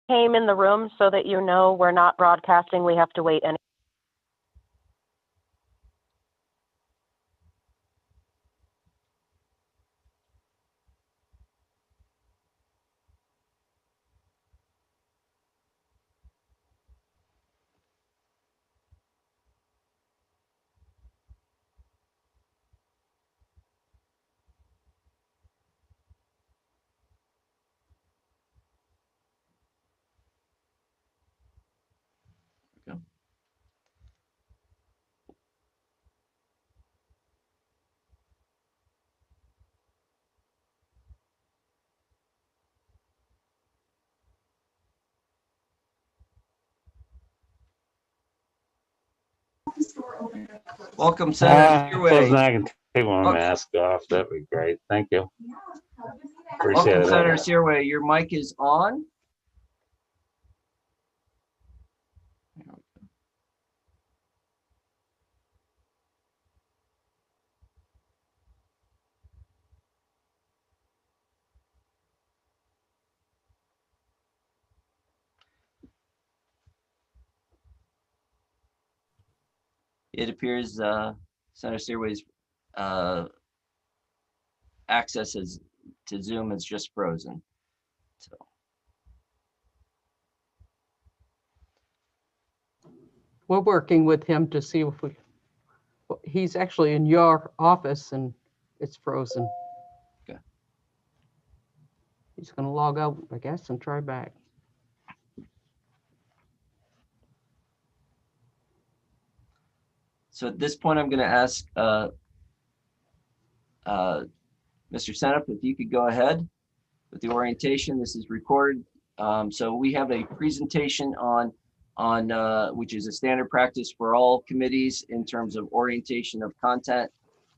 came in the room so that you know we're not broadcasting. We have to wait any. Welcome, Senator President, Searway. I can take my mask off. That'd be great. Thank you. Appreciate Welcome, it. Senator Searway. Your mic is on. It appears Senator Searway's access to Zoom is just frozen. So we're working with him to see if he's actually in your office and it's frozen. Okay. He's gonna log out, I guess, and try back. So at this point, I'm going to ask Mr. Seneff if you could go ahead with the orientation. This is recorded. So we have a presentation on which is a standard practice for all committees in terms of orientation of content.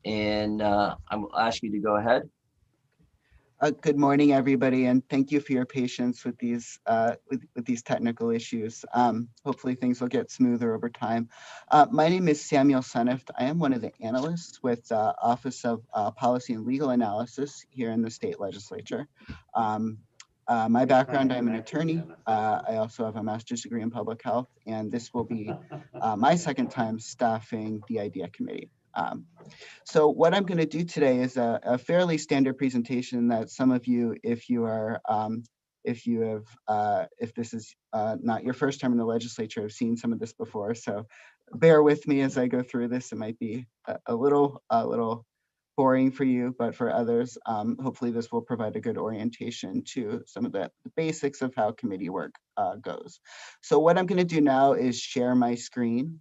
And I'll ask you to go ahead. Good morning, everybody, and thank you for your patience with these technical issues. Hopefully things will get smoother over time. My name is Samuel Seneff. I am one of the analysts with the Office of Policy and Legal Analysis here in the state legislature. My background, I'm an attorney. I also have a master's degree in public health, and this will be my second time staffing the IDEA committee. So what I'm going to do today is a fairly standard presentation that some of you, if this is not your first time in the legislature, have seen some of this before. So bear with me as I go through this. It might be a little boring for you, but for others, hopefully this will provide a good orientation to some of the basics of how committee work goes. So what I'm going to do now is share my screen.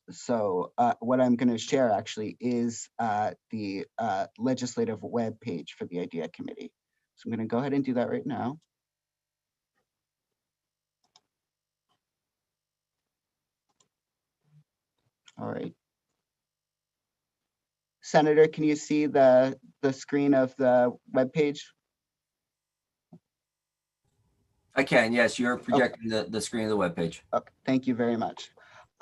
So what I'm going to share actually is the legislative web page for the IDEA committee. So I'm going to go ahead and do that right now. All right. Senator, can you see the screen of the web page? I can, yes, you're projecting okay. the screen of the web page. Okay, thank you very much.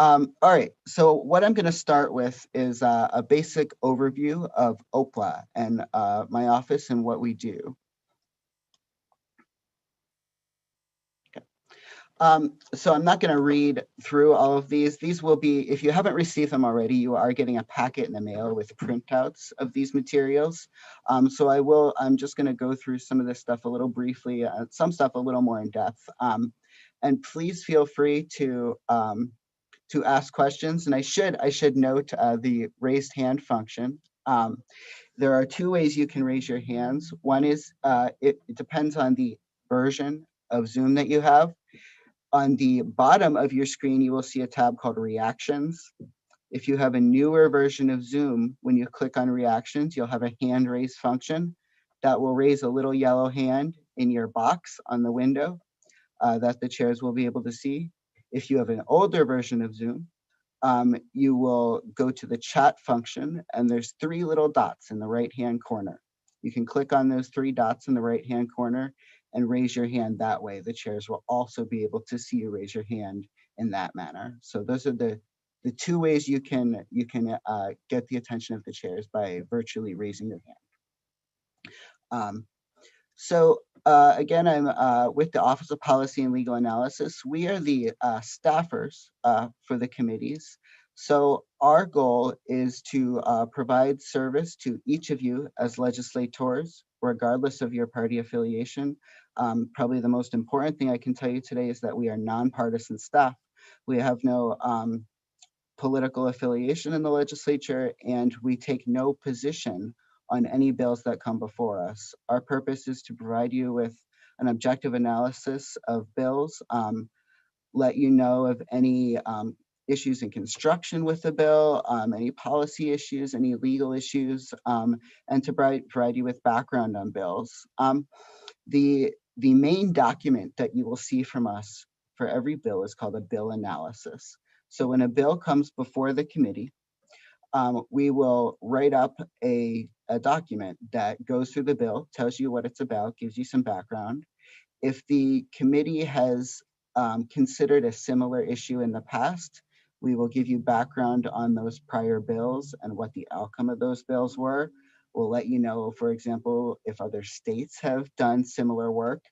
All right, so what I'm going to start with is a basic overview of OPLA and my office and what we do. Okay. So I'm not going to read through all of these. These will be, if you haven't received them already, you are getting a packet in the mail with printouts of these materials. So I'm just going to go through some of this stuff a little briefly, some stuff a little more in depth. And please feel free to ask questions, and I should note the raised hand function. There are two ways you can raise your hands. One is it depends on the version of Zoom that you have. On the bottom of your screen, you will see a tab called Reactions. If you have a newer version of Zoom, when you click on Reactions, you'll have a hand raise function that will raise a little yellow hand in your box on the window that the chairs will be able to see. If you have an older version of Zoom, you will go to the chat function, and there's three little dots in the right-hand corner. You can click on those three dots in the right-hand corner and raise your hand that way. The chairs will also be able to see you raise your hand in that manner. So those are the two ways you can get the attention of the chairs by virtually raising your hand. So Again, I'm with the Office of Policy and Legal Analysis. We are the staffers for the committees. So our goal is to provide service to each of you as legislators, regardless of your party affiliation. Probably the most important thing I can tell you today is that we are nonpartisan staff. We have no political affiliation in the legislature, and we take no position on any bills that come before us. Our purpose is to provide you with an objective analysis of bills, let you know of any issues in construction with the bill, any policy issues, any legal issues, and to provide you with background on bills. The main document that you will see from us for every bill is called a bill analysis. So when a bill comes before the committee, we will write up a document that goes through the bill, tells you what it's about, gives you some background. If the committee has considered a similar issue in the past, we will give you background on those prior bills and what the outcome of those bills were. We'll let you know, for example, if other states have done similar work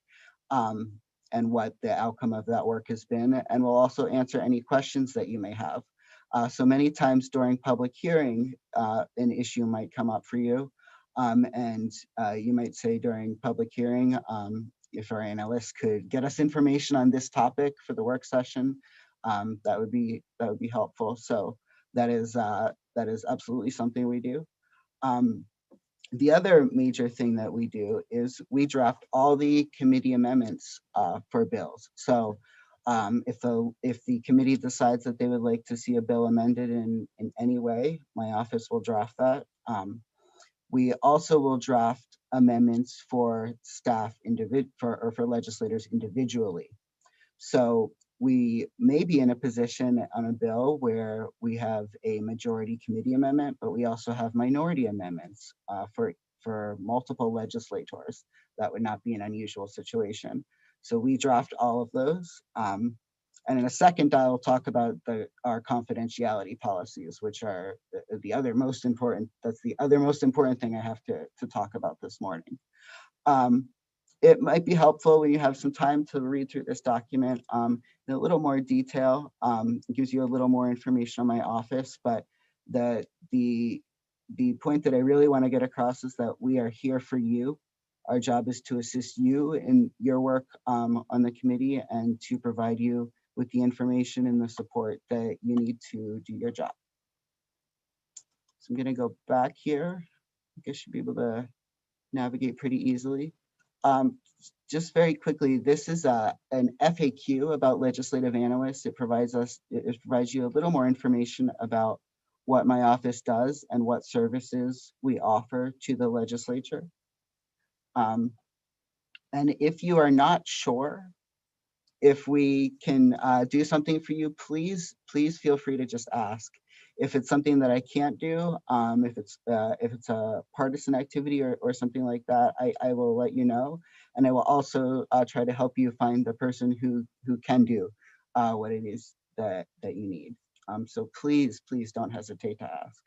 and what the outcome of that work has been. And we'll also answer any questions that you may have. So many times during public hearing, an issue might come up for you. And you might say during public hearing, if our analyst could get us information on this topic for the work session, that would be helpful. So that is absolutely something we do. The other major thing that we do is we draft all the committee amendments for bills. So if the committee decides that they would like to see a bill amended in any way, my office will draft that. We also will draft amendments for staff or for legislators individually. So we may be in a position on a bill where we have a majority committee amendment, but we also have minority amendments for multiple legislators. That would not be an unusual situation. So we draft all of those. And in a second, I'll talk about our confidentiality policies, which are the other most important. That's the other most important thing I have to talk about this morning. It might be helpful when you have some time to read through this document in a little more detail. It gives you a little more information on my office, but the point that I really want to get across is that we are here for you. Our job is to assist you in your work on the committee and to provide you with the information and the support that you need to do your job. So I'm going to go back here. I guess you should be able to navigate pretty easily. Just very quickly, this is an FAQ about legislative analysts. It provides you a little more information about what my office does and what services we offer to the legislature. And if you are not sure if we can do something for you, please feel free to just ask. If it's something that I can't do, if it's a partisan activity or something like that, I will let you know, and I will also try to help you find the person who can do what it is that you need. So please don't hesitate to ask.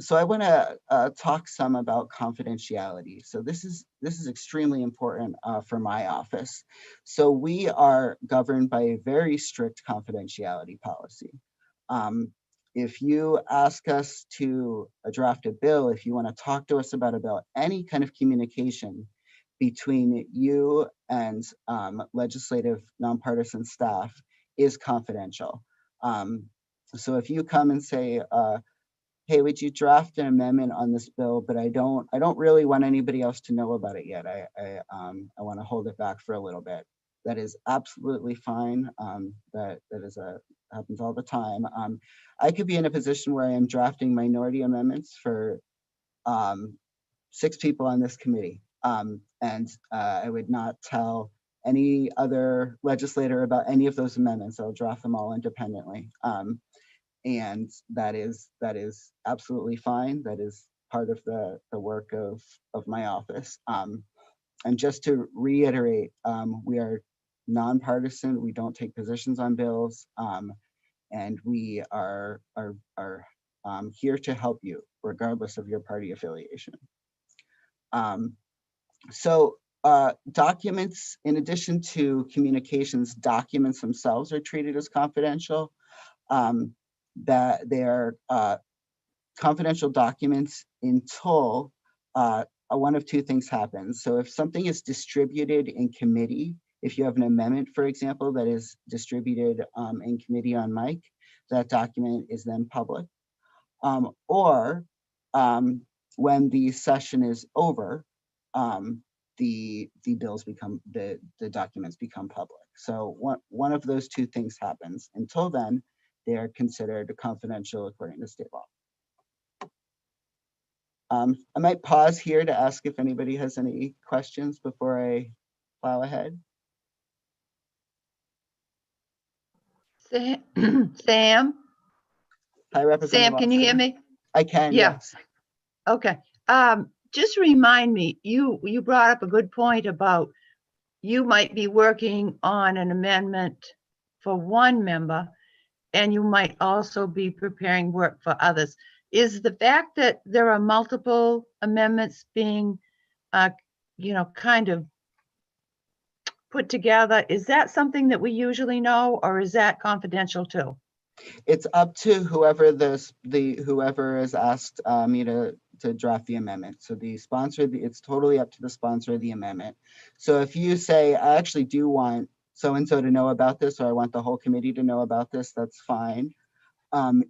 So I want to talk some about confidentiality. So this is extremely important for my office. So we are governed by a very strict confidentiality policy. If you ask us to draft a bill, if you want to talk to us about a bill, any kind of communication between you and legislative nonpartisan staff is confidential. So if you come and say, hey, would you draft an amendment on this bill, but I don't really want anybody else to know about it yet. I want to hold it back for a little bit. That is absolutely fine. That happens all the time. I could be in a position where I am drafting minority amendments for 6 people on this committee. And I would not tell any other legislator about any of those amendments. I'll draft them all independently. And that is absolutely fine. That is part of the work of my office. And just to reiterate, we are nonpartisan. We don't take positions on bills, and we are here to help you. regardless of your party affiliation. Documents, in addition to communications, documents themselves are treated as confidential. That they are confidential documents until one of two things happens. So if something is distributed in committee, if you have an amendment, for example, that is distributed in committee on mic, that document is then public. Or when the session is over, the bills become, the documents become public. So one of those two things happens. Until then, they are considered confidential according to state law. I might pause here to ask if anybody has any questions before I plow ahead. Sam, Hi, Representative Sam, can you hear Oscar. me? I can, Yeah. yes. Okay. Just remind me, you brought up a good point about you might be working on an amendment for one member, and you might also be preparing work for others. Is the fact that there are multiple amendments being, kind of put together, is that something that we usually know, or is that confidential too? It's up to whoever whoever is asked me to draft the amendment. So the sponsor, it's totally up to the sponsor of the amendment. So if you say, I actually do want so-and-so to know about this, or I want the whole committee to know about this, that's fine.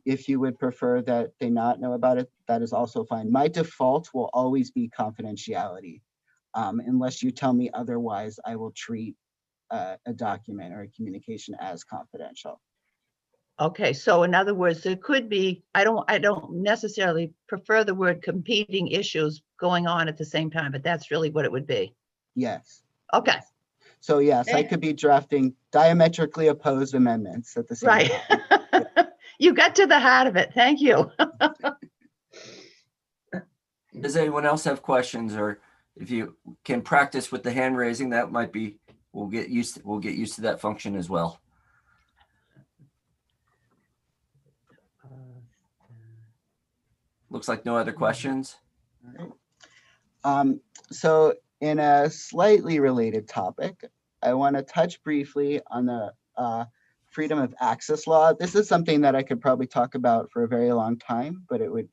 If you would prefer that they not know about it, that is also fine. My default will always be confidentiality. Unless you tell me otherwise, I will treat a document or a communication as confidential. Okay, so in other words, there could be, I don't necessarily prefer the word competing issues going on at the same time, but that's really what it would be. Yes. Okay, So yes, I Okay. could be drafting diametrically opposed amendments at the same right. time. You got to the heart of it. Thank you. Does anyone else have questions, or if you can practice with the hand raising, that might be, we'll get used to that function as well. Looks like no other questions. All right. So in a slightly related topic, I want to touch briefly on the freedom of access law. This is something that I could probably talk about for a very long time, but it would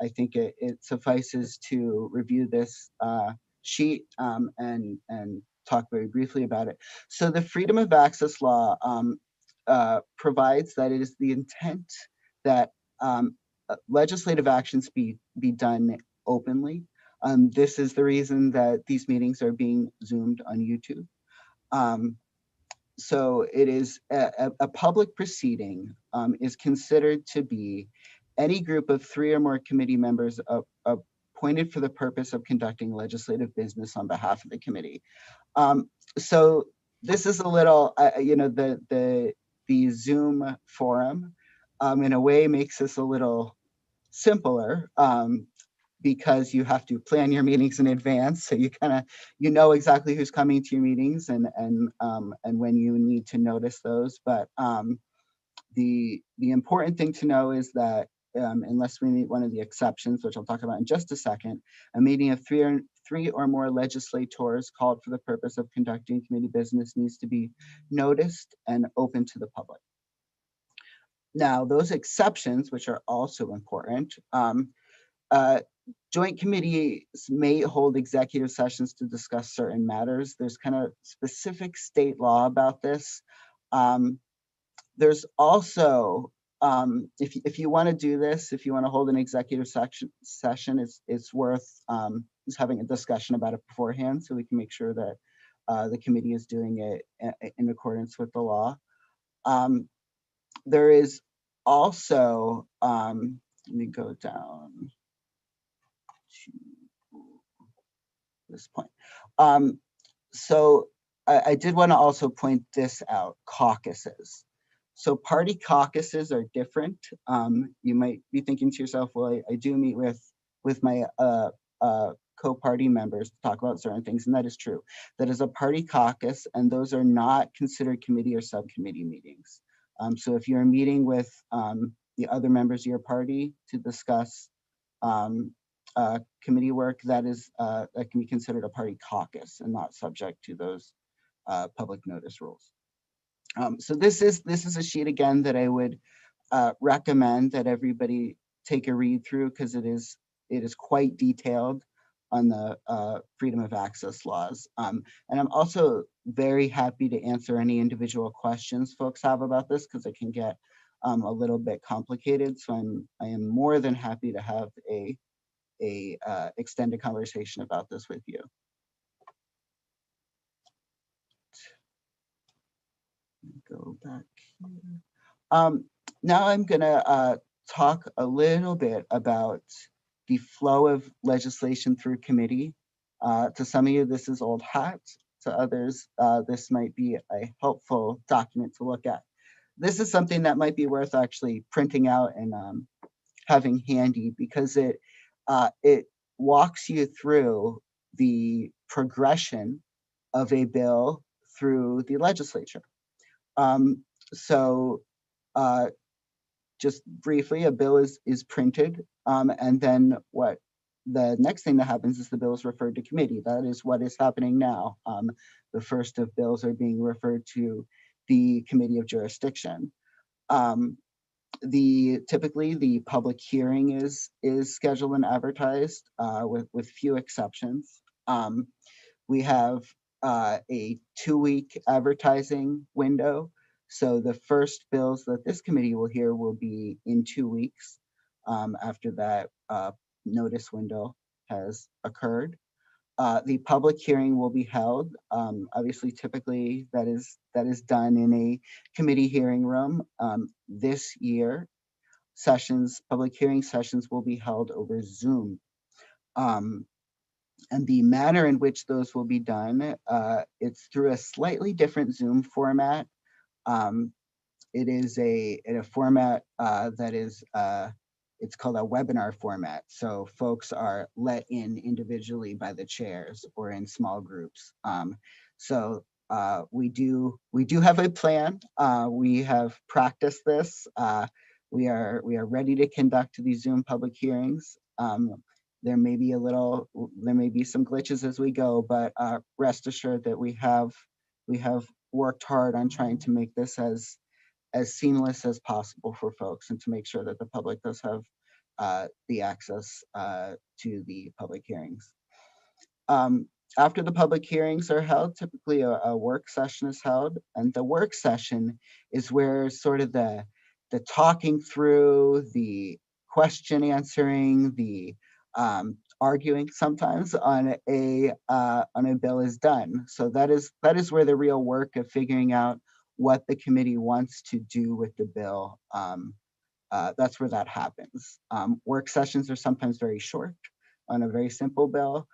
I think it suffices to review this sheet and talk very briefly about it. So the freedom of access law provides that it is the intent that legislative actions be done openly. This is the reason that these meetings are being Zoomed on YouTube. So it is a public proceeding is considered to be any group of 3 or more committee members appointed for the purpose of conducting legislative business on behalf of the committee. So this is a little, the Zoom forum in a way makes this a little simpler because you have to plan your meetings in advance. So you kind of, know exactly who's coming to your meetings and when you need to notice those. But the important thing to know is that unless we meet one of the exceptions, which I'll talk about in just a second, a meeting of three or more legislators called for the purpose of conducting committee business needs to be noticed and open to the public. Now, those exceptions, which are also important, joint committees may hold executive sessions to discuss certain matters. There's kind of specific state law about this. There's also, if you want to do this, if you want to hold an executive session, it's worth just having a discussion about it beforehand so we can make sure that the committee is doing it in accordance with the law. There is also, let me go down to this point. So I did want to also point this out, caucuses. So party caucuses are different. You might be thinking to yourself, well, I do meet with my co-party members to talk about certain things, and that is true. That is a party caucus, and those are not considered committee or subcommittee meetings. So if you're meeting with the other members of your party to discuss committee work, that can be considered a party caucus and not subject to those public notice rules. So this is a sheet again that I would recommend that everybody take a read through, because it is quite detailed on the freedom of access laws. And I'm also very happy to answer any individual questions folks have about this, because it can get a little bit complicated. So I am more than happy to have a extended conversation about this with you. Go back here. Now I'm gonna talk a little bit about the flow of legislation through committee. To some of you, this is old hat. To others, this might be a helpful document to look at. This is something that might be worth actually printing out and having handy, because it walks you through the progression of a bill through the legislature. So just briefly, a bill is printed, and then what the next thing that happens is the bill is referred to committee. That is what is happening now. The first of bills are being referred to the committee of jurisdiction. Typically the public hearing is scheduled and advertised with few exceptions. We have a 2-week advertising window. So the first bills that this committee will hear will be in 2 weeks after that notice window has occurred. The public hearing will be held. Obviously, typically that is done in a committee hearing room. This year, public hearing sessions will be held over Zoom. And the manner in which those will be done, it's through a slightly different Zoom format. It is in a format that is, it's called a webinar format. So folks are let in individually by the chairs or in small groups. So we do have a plan. We have practiced this. We are ready to conduct these Zoom public hearings. There may be some glitches as we go, but rest assured that we have worked hard on trying to make this as seamless as possible for folks, and to make sure that the public does have the access to the public hearings. After the public hearings are held, typically a work session is held, and the work session is where sort of the talking through, the question answering, the arguing sometimes on a bill is done. So that is where the real work of figuring out what the committee wants to do with the bill, that's where that happens. Work sessions are sometimes very short on a very simple bill.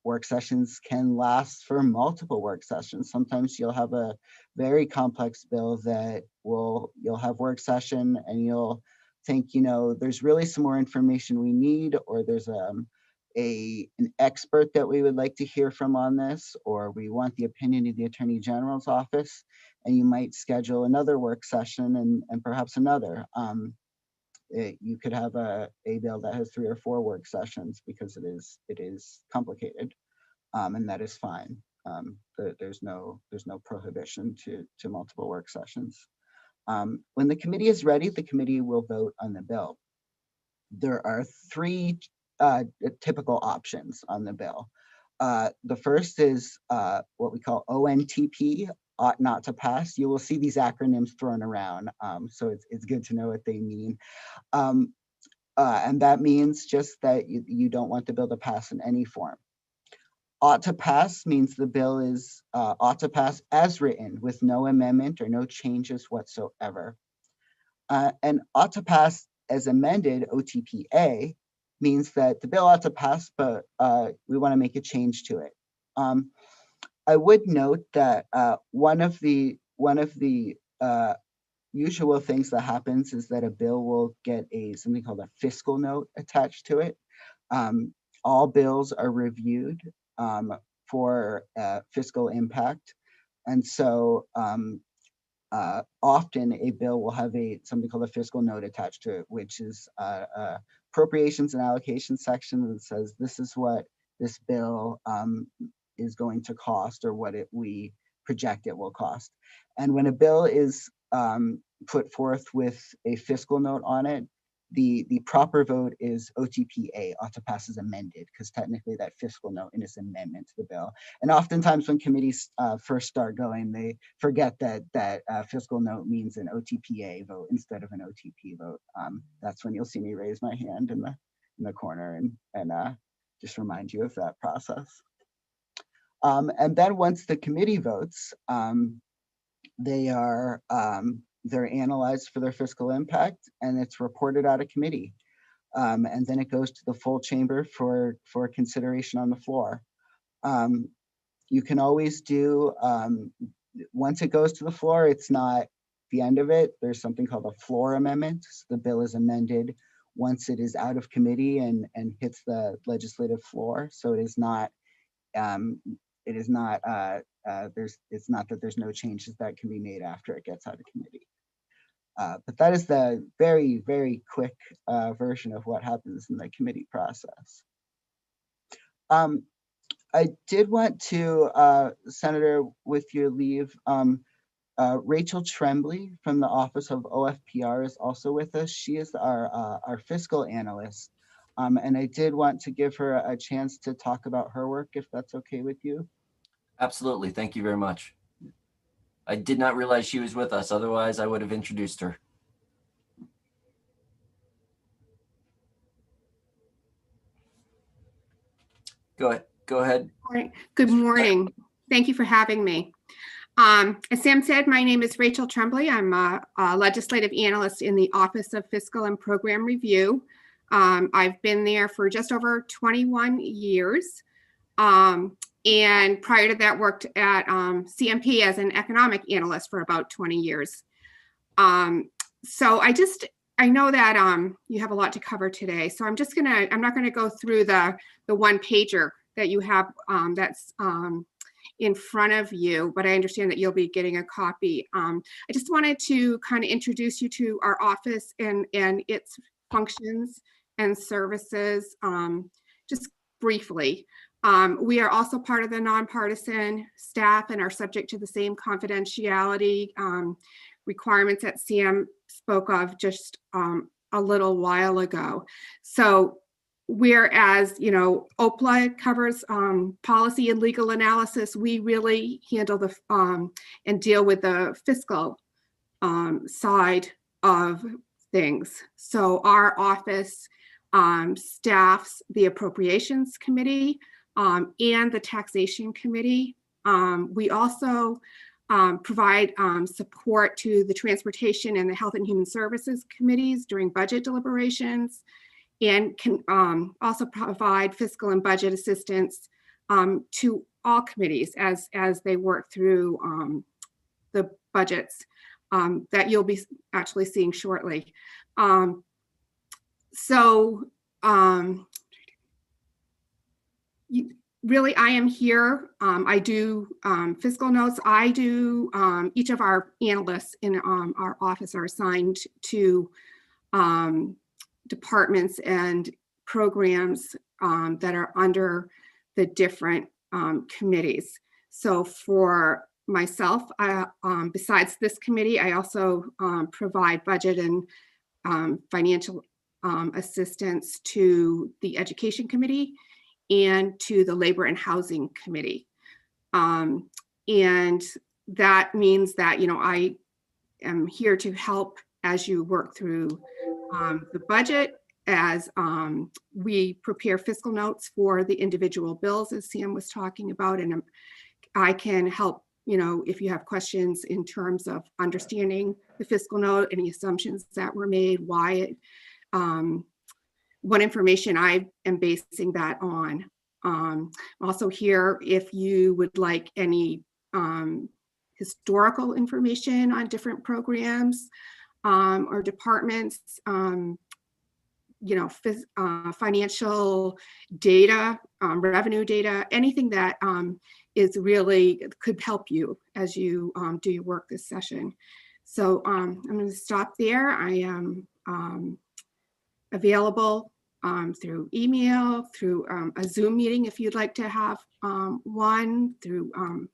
Work sessions can last for multiple work sessions. Sometimes you'll have a very complex bill that you'll have work session and you'll think, there's really some more information we need, or there's an expert that we would like to hear from on this, or we want the opinion of the Attorney General's office, and you might schedule another work session and perhaps another. You could have a bill that has 3 or 4 work sessions because it is complicated, and that is fine. There's no prohibition to multiple work sessions. When the committee is ready, the committee will vote on the bill. There are 3 typical options on the bill. The first is what we call ONTP, ought not to pass. You will see these acronyms thrown around, so it's good to know what they mean. And that means just that you don't want the bill to pass in any form. Ought to pass means the bill is ought to pass as written with no amendment or no changes whatsoever. And ought to pass as amended, OTPA, means that the bill ought to pass, but we want to make a change to it. I would note that one of the usual things that happens is that a bill will get something called a fiscal note attached to it. All bills are reviewed for fiscal impact, and so often a bill will have something called a fiscal note attached to it, which is appropriations and allocation section that says this is what this bill is going to cost, or what we project it will cost. And when a bill is put forth with a fiscal note on it, the proper vote is OTPA, ought to pass as amended, because technically that fiscal note is an amendment to the bill. And oftentimes when committees first start going, they forget that fiscal note means an OTPA vote instead of an OTP vote. That's when you'll see me raise my hand in the corner and just remind you of that process. And then once the committee votes, they're analyzed for their fiscal impact, and it's reported out of committee. And then it goes to the full chamber for consideration on the floor. You can always do, once it goes to the floor, it's not the end of it. There's something called a floor amendment. So the bill is amended once it is out of committee and hits the legislative floor. So it's not that there's no changes that can be made after it gets out of committee. But that is the very, very quick version of what happens in the committee process. I did want to, Senator, with your leave, Rachel Tremblay from the Office of OFPR is also with us. She is our fiscal analyst. And I did want to give her a chance to talk about her work, if that's okay with you. Absolutely. Thank you very much. I did not realize she was with us. Otherwise, I would have introduced her. Go ahead. Go ahead. All right. Good morning. Thank you for having me. As Sam said, my name is Rachel Tremblay. I'm a legislative analyst in the Office of Fiscal and Program Review. I've been there for just over 21 years. And prior to that, worked at CMP as an economic analyst for about 20 years. So I know that you have a lot to cover today. So I'm not gonna go through the one pager that you have that's in front of you, but I understand that you'll be getting a copy. I just wanted to kind of introduce you to our office and its functions and services, just briefly. We are also part of the nonpartisan staff and are subject to the same confidentiality requirements that Sam spoke of just a little while ago. So whereas, OPLA covers policy and legal analysis, we really handle the and deal with the fiscal side of things. So our office staffs the Appropriations Committee and the Taxation Committee. We also provide support to the Transportation and the Health and Human Services Committees during budget deliberations, and can also provide fiscal and budget assistance to all committees as they work through the budgets that you'll be actually seeing shortly. Really, I am here. I do fiscal notes. I do, each of our analysts in our office are assigned to departments and programs that are under the different committees. So for myself, besides this committee, I also provide budget and financial assistance to the Education Committee and to the Labor and Housing Committee. And that means that, I am here to help as you work through the budget, as we prepare fiscal notes for the individual bills, as Sam was talking about. And I can help, if you have questions in terms of understanding the fiscal note, any assumptions that were made, why it, what information I am basing that on. Also here, if you would like any historical information on different programs or departments, financial data, revenue data, anything that is really could help you as you do your work this session. So I'm going to stop there. I am available through email, through a Zoom meeting if you'd like to have one, through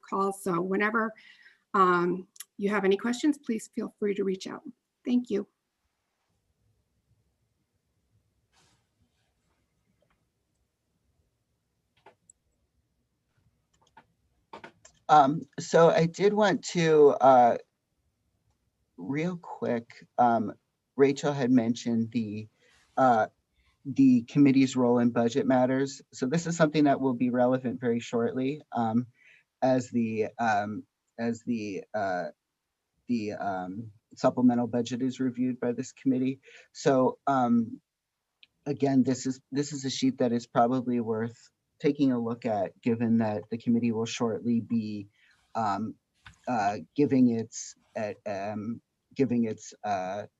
calls. So whenever you have any questions, please feel free to reach out. Thank you. So I did want to, real quick, Rachel had mentioned the committee's role in budget matters. So this is something that will be relevant very shortly as the supplemental budget is reviewed by this committee. So again, this is a sheet that is probably worth taking a look at, given that the committee will shortly be giving its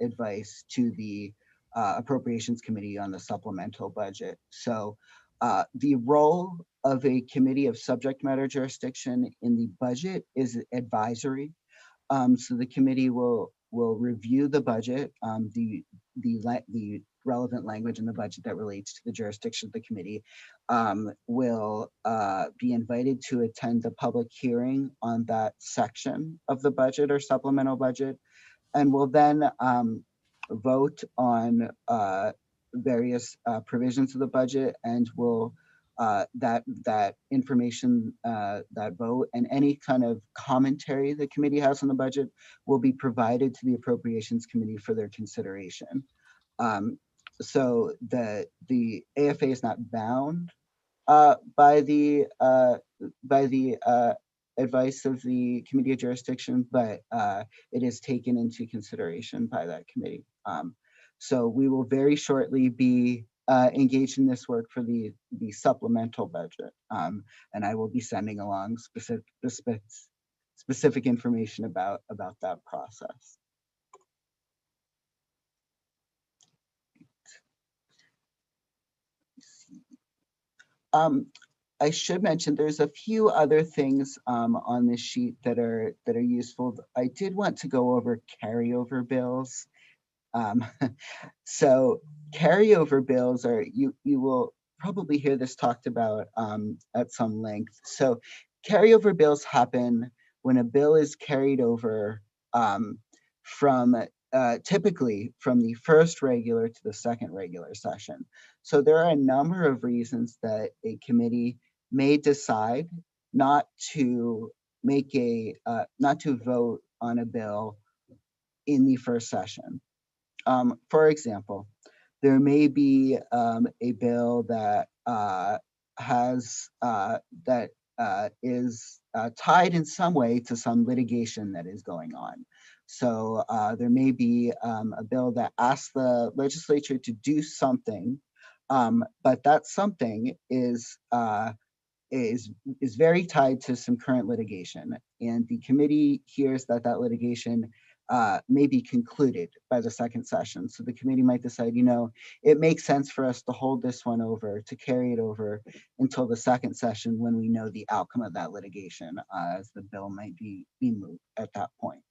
advice to the Appropriations Committee on the supplemental budget. So the role of a committee of subject matter jurisdiction in the budget is advisory. So the committee will review the budget, the relevant language in the budget that relates to the jurisdiction of the committee, will be invited to attend the public hearing on that section of the budget or supplemental budget, and will then vote on various provisions of the budget, and will that information, that vote, and any kind of commentary the committee has on the budget will be provided to the Appropriations Committee for their consideration. So the AFA is not bound by the advice of the Committee of Jurisdiction, but it is taken into consideration by that committee. So we will very shortly be engaged in this work for the supplemental budget, and I will be sending along specific information about that process. I should mention there's a few other things on this sheet that are useful. I did want to go over carryover bills. So carryover bills are, you will probably hear this talked about at some length. So carryover bills happen when a bill is carried over from typically from the first regular to the second regular session. So there are a number of reasons that a committee may decide not to make not to vote on a bill in the first session. For example, there may be a bill that is tied in some way to some litigation that is going on. So there may be a bill that asks the legislature to do something, but that something is very tied to some current litigation, and the committee hears that litigation may be concluded by the second session. So the committee might decide, it makes sense for us to hold this one over, to carry it over until the second session when we know the outcome of that litigation, as the bill might be moved at that point.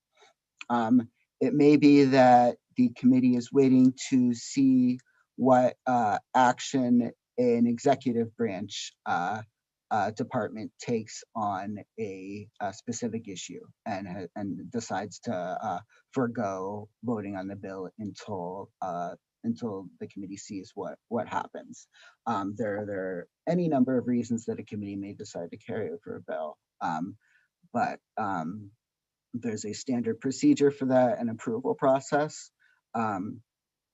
It may be that the committee is waiting to see what action an executive branch department takes on a specific issue and decides to forego voting on the bill until the committee sees what happens. There are any number of reasons that a committee may decide to carry over a bill, but there's a standard procedure for that, an approval process.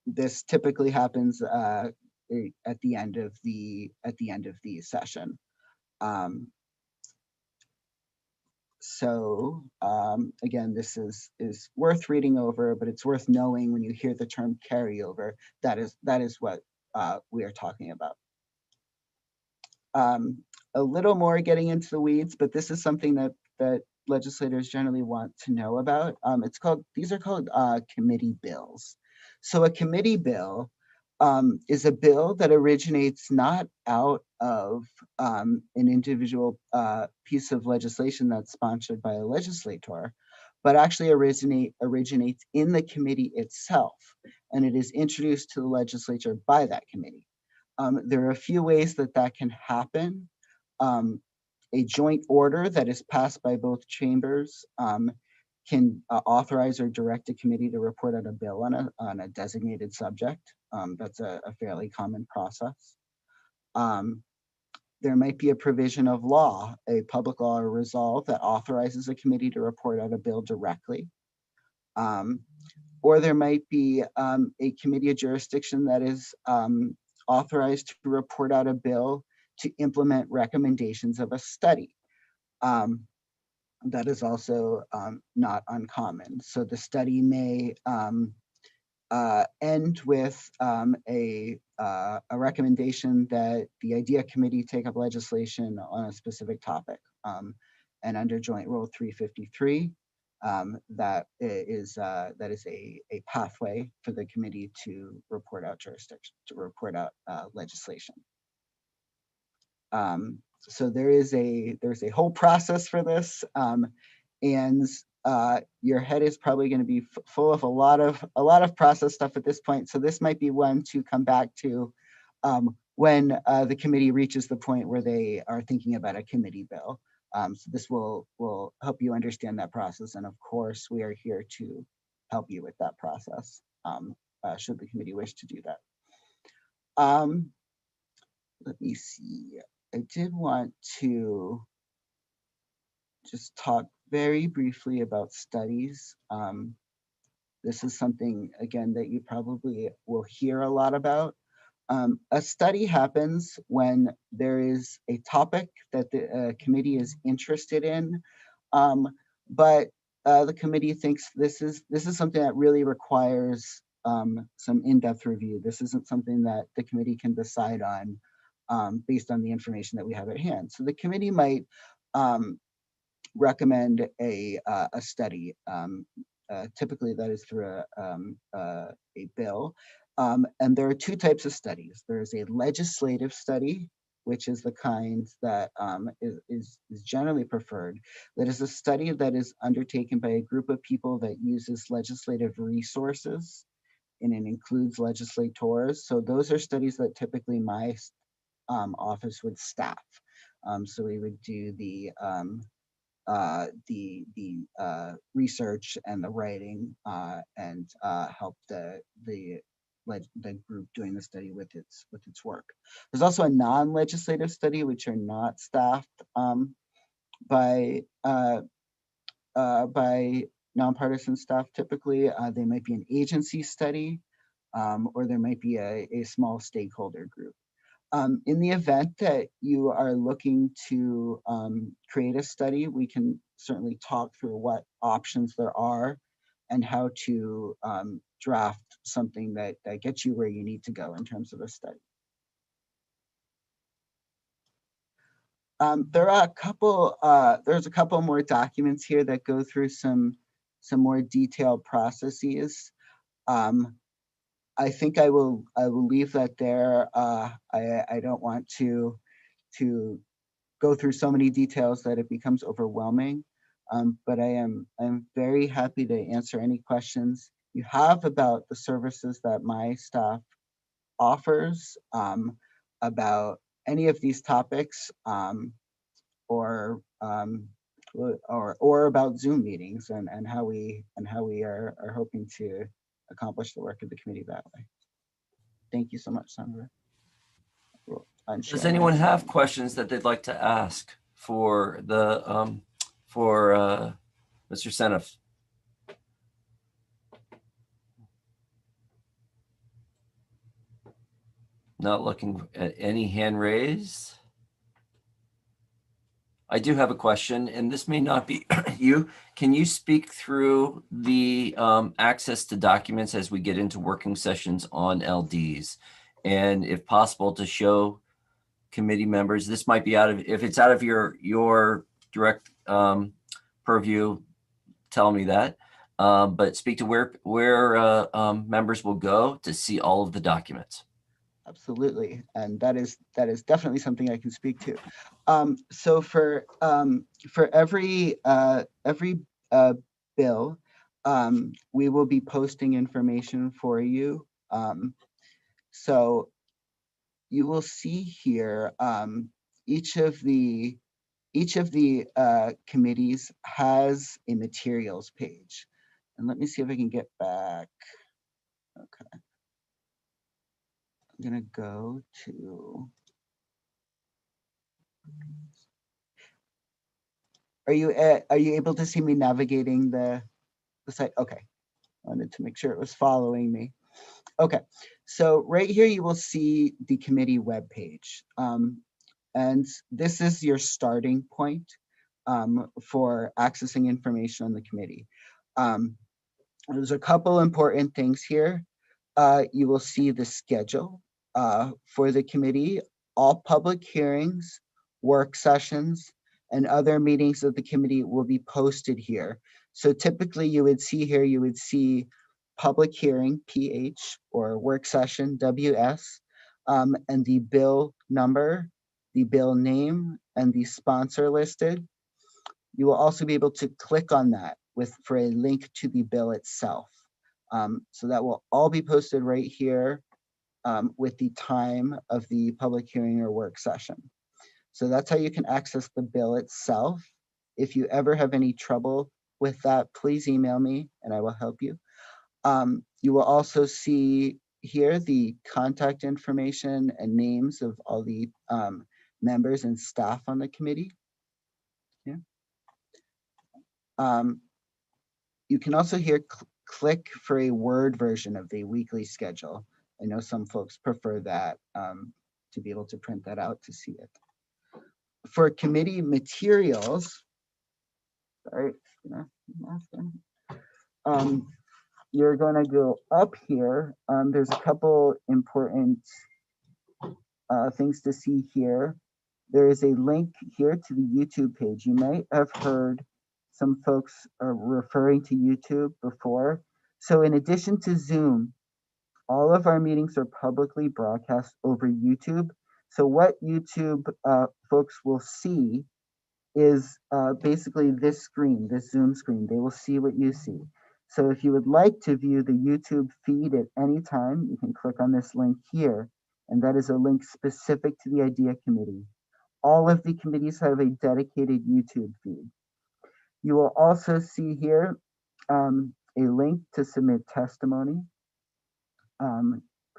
This typically happens at the end of the session. So again, this is worth reading over, but it's worth knowing when you hear the term carryover, that is what we are talking about. A little more getting into the weeds, but this is something that legislators generally want to know about. These are called committee bills. So a committee bill is a bill that originates not out of an individual piece of legislation that's sponsored by a legislator, but actually originates in the committee itself, and it is introduced to the legislature by that committee. There are a few ways that that can happen. A joint order that is passed by both chambers can authorize or direct a committee to report on a bill on a designated subject. That's a fairly common process. There might be a provision of law, a public law or resolve that authorizes a committee to report on a bill directly. Or there might be a committee of jurisdiction that is authorized to report out a bill to implement recommendations of a study. That is also not uncommon. So the study may end with a recommendation that the IDEA committee take up legislation on a specific topic. And under Joint Rule 353, that is a pathway for the committee to report out jurisdiction, to report out legislation. So there's a whole process for this, and your head is probably going to be full of a lot of process stuff at this point. So this might be one to come back to when the committee reaches the point where they are thinking about a committee bill. So this will help you understand that process, and of course we are here to help you with that process should the committee wish to do that. Let me see. I did want to just talk very briefly about studies. This is something, again, that you probably will hear a lot about. A study happens when there is a topic that the committee is interested in, but the committee thinks this is something that really requires some in-depth review. This isn't something that the committee can decide on based on the information that we have at hand. So the committee might recommend a study. Typically that is through a bill. And there are two types of studies. There's a legislative study, which is the kind that is generally preferred. That is a study that is undertaken by a group of people that uses legislative resources, and it includes legislators. So those are studies that typically my office would staff. So we would do the research and the writing and help the group doing the study with its work. There's also a non-legislative study, which are not staffed by nonpartisan staff. Typically, they might be an agency study, or there might be a small stakeholder group. In the event that you are looking to create a study, we can certainly talk through what options there are and how to draft something that gets you where you need to go in terms of a study. There's a couple more documents here that go through some more detailed processes. I think I will leave that there. I don't want to go through so many details that it becomes overwhelming. But I'm very happy to answer any questions you have about the services that my staff offers, about any of these topics, or about Zoom meetings and how we are hoping to accomplish the work of the committee that way. Thank you so much, Sandra. Does anyone have questions that they'd like to ask for the Mr. Seneff? Not looking at any hand raised. I do have a question, and this may not be you. Can you speak through the access to documents as we get into working sessions on LDs? And if possible, to show committee members, this might be if it's out of your direct purview, tell me that. But speak to where members will go to see all of the documents. Absolutely, and that is definitely something I can speak to. So for every bill, we will be posting information for you. So you will see here, each of the committees has a materials page. And let me see if I can get back. Okay. I'm gonna go to. Are you able to see me navigating the site? Okay. Wanted to make sure it was following me. Okay. So right here you will see the committee webpage. And this is your starting point for accessing information on the committee. There's a couple important things here. You will see the schedule for the committee, all public hearings, work sessions, and other meetings of the committee will be posted here. So typically you would see here, you would see public hearing, PH, or work session, WS, and the bill number, the bill name, and the sponsor listed. You will also be able to click on that for a link to the bill itself. So that will all be posted right here with the time of the public hearing or work session. So that's how you can access the bill itself. If you ever have any trouble with that, please email me and I will help you. You will also see here the contact information and names of all the members and staff on the committee. Yeah. You can also here click for a Word version of the weekly schedule. I know some folks prefer that to be able to print that out to see it. For committee materials, sorry, you're going to go up here. There's a couple important things to see here. There is a link here to the YouTube page. You might have heard some folks are referring to YouTube before. So in addition to Zoom, all of our meetings are publicly broadcast over YouTube. So what YouTube folks will see is basically this screen, this Zoom screen. They will see what you see. So if you would like to view the YouTube feed at any time, you can click on this link here. And that is a link specific to the IDEA Committee. All of the committees have a dedicated YouTube feed. You will also see here a link to submit testimony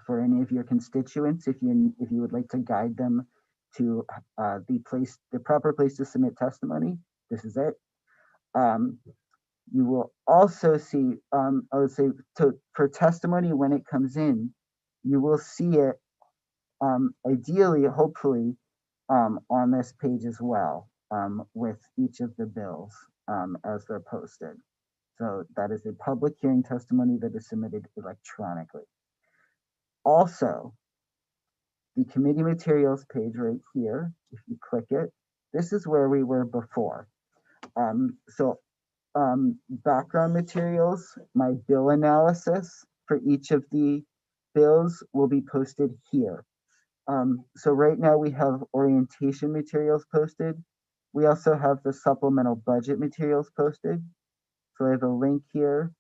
for any of your constituents if you would like to guide them to the proper place to submit testimony. This is it. You will also see, I would say, for testimony when it comes in, you will see it ideally, hopefully, on this page as well, with each of the bills as they're posted. So that is a public hearing testimony that is submitted electronically. Also, the committee materials page right here, if you click it, this is where we were before. Background materials, my bill analysis for each of the bills will be posted here. So right now we have orientation materials posted. We also have the supplemental budget materials posted. So I have a link here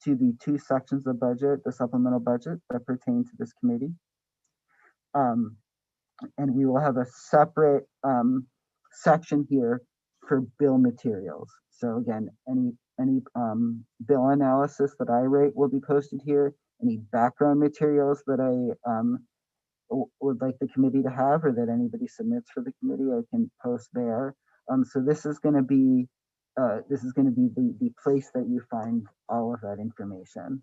to the two sections of budget, the supplemental budget that pertain to this committee. And we will have a separate section here for bill materials. So again, any bill analysis that I write will be posted here. Any background materials that I would like the committee to have or that anybody submits for the committee, I can post there. So this is going to be the place that you find all of that information.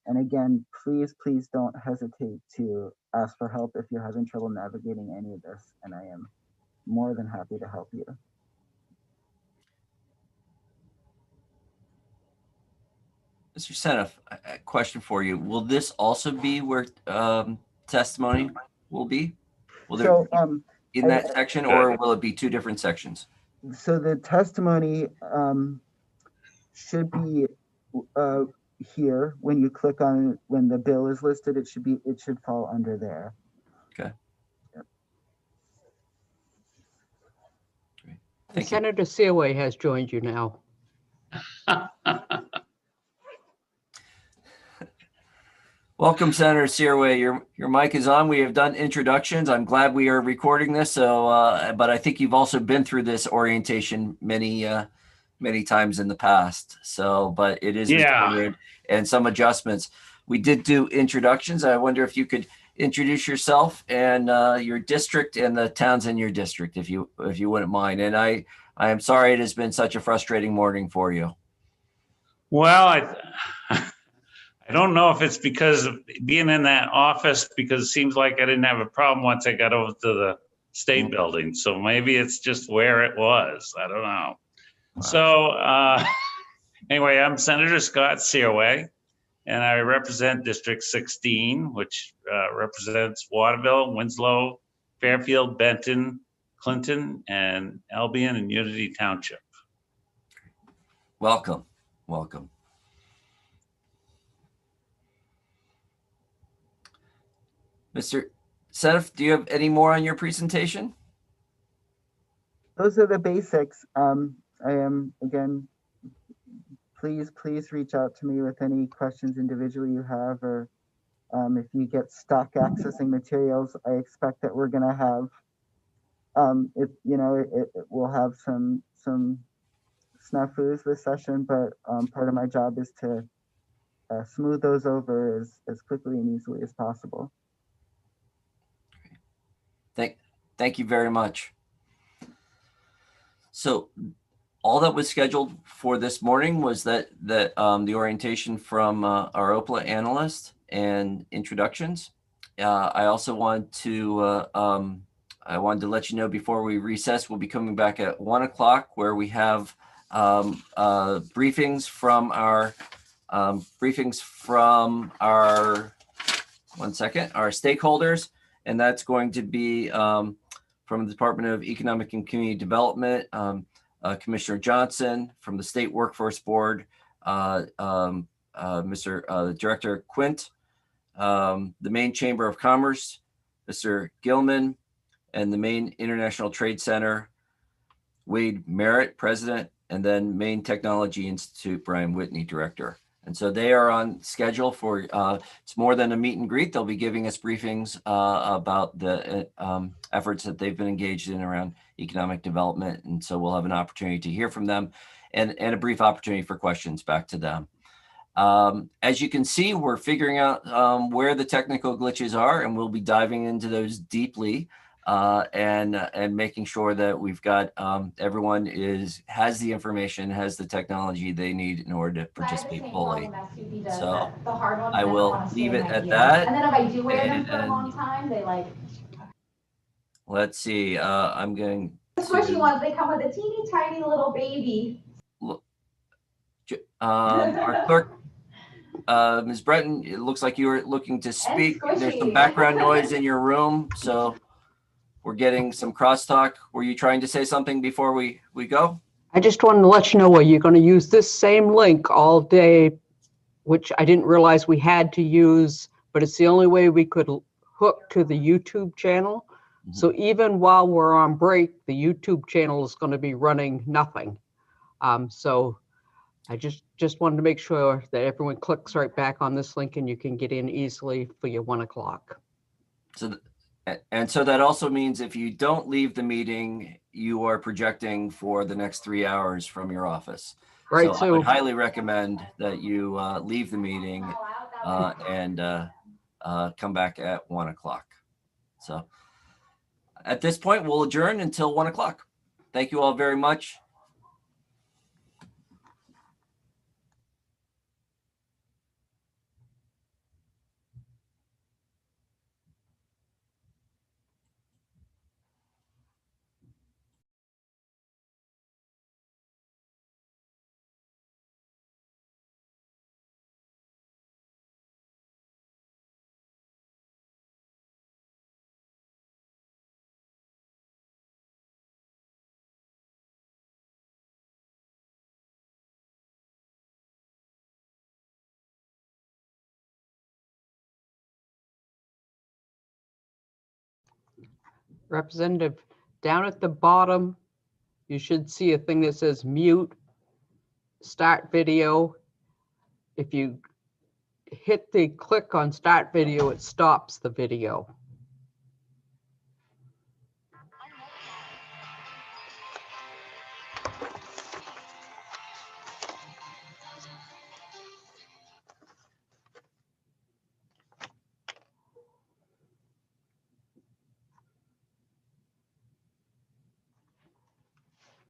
And again, please don't hesitate to ask for help if you're having trouble navigating any of this, and I am more than happy to help you. Mr. Seneff, a question for you. Will this also be where testimony will be? Will there be in that section, or will it be two different sections? So the testimony should be here when you click on when the bill is listed. It should fall under there. Thank you. Senator Seaway has joined you now. Welcome, Senator Searway. Your mic is on. We have done introductions. I'm glad we are recording this. So, but I think you've also been through this orientation many times in the past. So, but it is recorded and some adjustments. We did do introductions. I wonder if you could introduce yourself and your district and the towns in your district, if you wouldn't mind. And I am sorry it has been such a frustrating morning for you. Well, I don't know if it's because of being in that office, because it seems like I didn't have a problem once I got over to the state building. So maybe it's just where it was. I don't know. Wow. So anyway, I'm Senator Scott Searway, and I represent District 16, which represents Waterville, Winslow, Fairfield, Benton, Clinton, and Albion and Unity Township. Welcome. Welcome. Mr. Seneff, do you have any more on your presentation? Those are the basics. I am, again, please reach out to me with any questions individually you have, or if you get stuck accessing materials. I expect that we're going to have, we'll have some snafus this session, but part of my job is to smooth those over as quickly and easily as possible. Thank you very much. So all that was scheduled for this morning was that the orientation from our OPLA analyst and introductions. I also want to I wanted to let you know before we recess, we'll be coming back at 1 o'clock, where we have briefings from our our stakeholders, and that's going to be from the Department of Economic and Community Development, Commissioner Johnson, from the State Workforce Board, Mr. Director Quint, the Maine Chamber of Commerce, Mr. Gilman, and the Maine International Trade Center, Wade Merritt, President, and then Maine Technology Institute, Brian Whitney, Director. And so they are on schedule for, it's more than a meet and greet. They'll be giving us briefings about the efforts that they've been engaged in around economic development. And so we'll have an opportunity to hear from them and a brief opportunity for questions back to them. As you can see, we're figuring out where the technical glitches are, and we'll be diving into those deeply and making sure that we've got everyone has the information, has the technology they need in order to participate fully. So I will leave it at that. And then if I do wear them for a long time, they like. Let's see. I'm going. The squishy ones, they come with a teeny tiny little baby. Our clerk, Ms. Breton, it looks like you were looking to speak. There's some background noise in your room, so we're getting some crosstalk. Were you trying to say something before we go? I just wanted to let you know you're going to use this same link all day, which I didn't realize we had to use, but it's the only way we could hook to the YouTube channel. Mm-hmm. So even while we're on break, the YouTube channel is going to be running nothing. So I just wanted to make sure that everyone clicks right back on this link and you can get in easily for your 1 o'clock. So that also means if you don't leave the meeting, you are projecting for the next 3 hours from your office. Right. So I would highly recommend that you leave the meeting and come back at 1 o'clock. So at this point, we'll adjourn until 1 o'clock. Thank you all very much. Representative, down at the bottom, you should see a thing that says mute, start video. If you hit the click on start video, it stops the video.